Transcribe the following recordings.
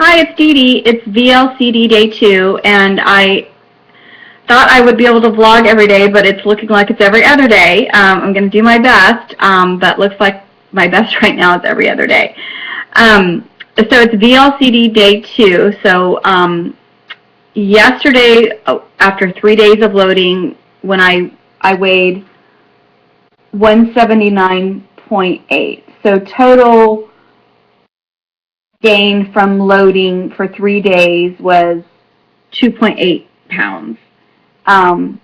Hi, it's Dee Dee. It's VLCD day 2, and I thought I would be able to vlog every day, but it's looking like it's every other day. I'm going to do my best, but looks like my best right now is every other day. So it's VLCD day 2. So yesterday, after 3 days of loading, when I weighed 179.8. So total gain from loading for 3 days was 2.8 pounds. And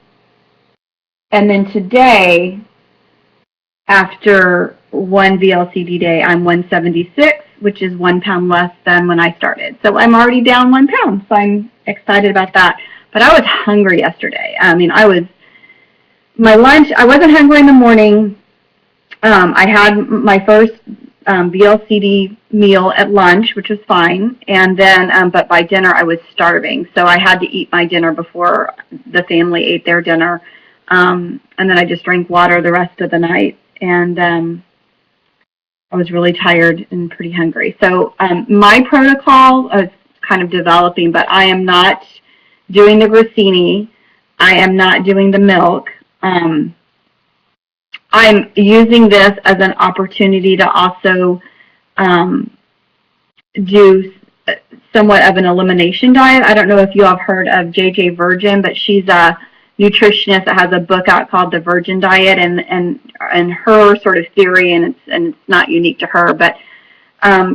then today, after one VLCD day, I'm 176, which is 1 pound less than when I started. So I'm already down 1 pound, so I'm excited about that. But I was hungry yesterday. My lunch, I wasn't hungry in the morning. I had my first VLCD meal at lunch, which was fine, and then, but by dinner I was starving, so I had to eat my dinner before the family ate their dinner, and then I just drank water the rest of the night, and I was really tired and pretty hungry. So my protocol is kind of developing, but I am not doing the grissini, I am not doing the milk. I'm using this as an opportunity to also do somewhat of an elimination diet. I don't know if you all have heard of JJ Virgin, but she's a nutritionist that has a book out called The Virgin Diet, and her sort of theory, and it's not unique to her, but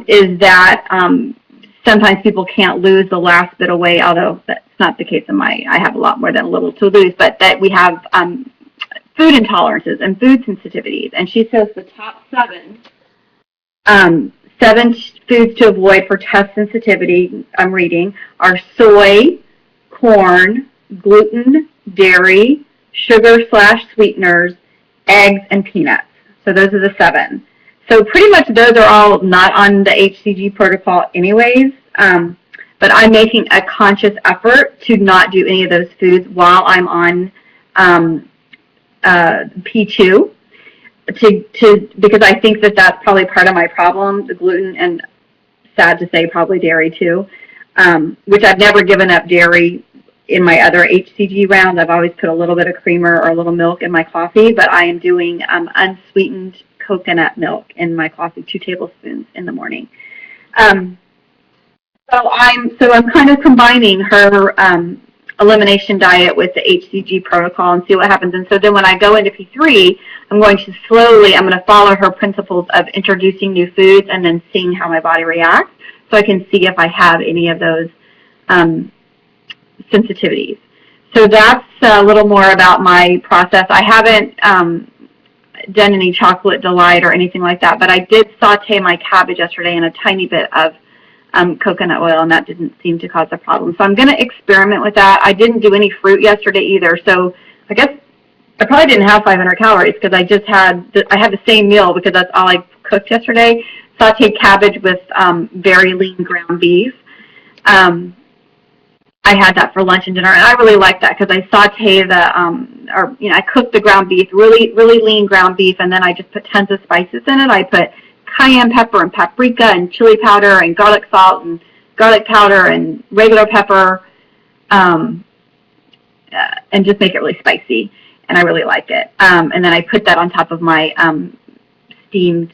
is that sometimes people can't lose the last bit of weight, although that's not the case in I have a lot more than a little to lose, but that we have food intolerances and food sensitivities, and she says the top seven foods to avoid for test sensitivity, I'm reading, are soy, corn, gluten, dairy, sugar/sweeteners, eggs, and peanuts. So those are the 7. So pretty much those are all not on the HCG protocol anyways, but I'm making a conscious effort to not do any of those foods while I'm on P2, because I think that that's probably part of my problem, the gluten, and sad to say probably dairy too, which I've never given up dairy in my other HCG rounds. I've always put a little bit of creamer or a little milk in my coffee, but I am doing unsweetened coconut milk in my coffee, 2 tablespoons in the morning. So I'm kind of combining her elimination diet with the HCG protocol and see what happens. And so then when I go into P3, I'm going to follow her principles of introducing new foods and then seeing how my body reacts, so I can see if I have any of those sensitivities. So that's a little more about my process. I haven't done any chocolate delight or anything like that, but I did saute my cabbage yesterday in a tiny bit of coconut oil, and that didn't seem to cause a problem. So I'm going to experiment with that. I didn't do any fruit yesterday either, so I guess I probably didn't have 500 calories because I had the same meal because that's all I cooked yesterday. Sauteed cabbage with very lean ground beef. I had that for lunch and dinner, and I really like that because I saute I cook the ground beef, really lean ground beef, and then I just put tons of spices in it. I put cayenne pepper and paprika and chili powder and garlic salt and garlic powder and regular pepper, and just make it really spicy, and I really like it. And then I put that on top of my steamed.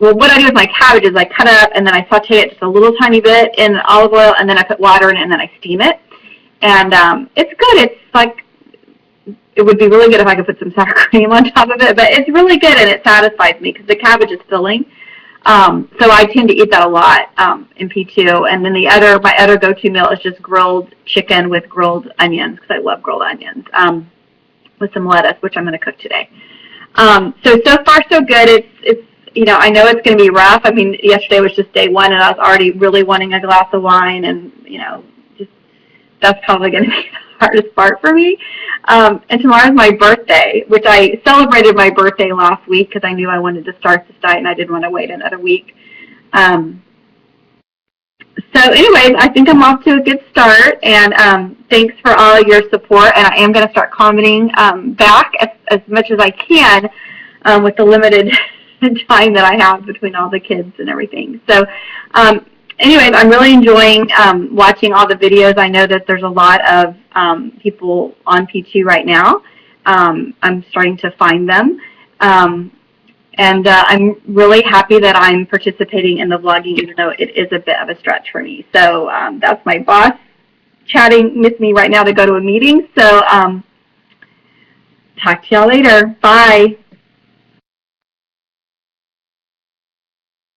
Well, what I do with my cabbage is I cut it up and then I saute it just a little tiny bit in olive oil, and then I put water in it and then I steam it. And it's good. It's like, it would be really good if I could put some sour cream on top of it, but it's really good and it satisfies me because the cabbage is filling. So I tend to eat that a lot in P2. And then my other go-to meal is just grilled chicken with grilled onions, because I love grilled onions, with some lettuce, which I'm going to cook today. So far so good. It's I know it's going to be rough. I mean, yesterday was just day 1, and I was already really wanting a glass of wine, and that's probably going to be the hardest part for me. And tomorrow's my birthday, which I celebrated my birthday last week because I knew I wanted to start this diet and I didn't want to wait another week. So anyways, I think I'm off to a good start, and thanks for all your support, and I am going to start commenting back as much as I can with the limited time that I have between all the kids and everything. So anyways, I'm really enjoying watching all the videos. I know that there's a lot of people on P2 right now. I'm starting to find them. And I'm really happy that I'm participating in the vlogging, even though it is a bit of a stretch for me. So that's my boss chatting with me right now to go to a meeting. So talk to y'all later. Bye.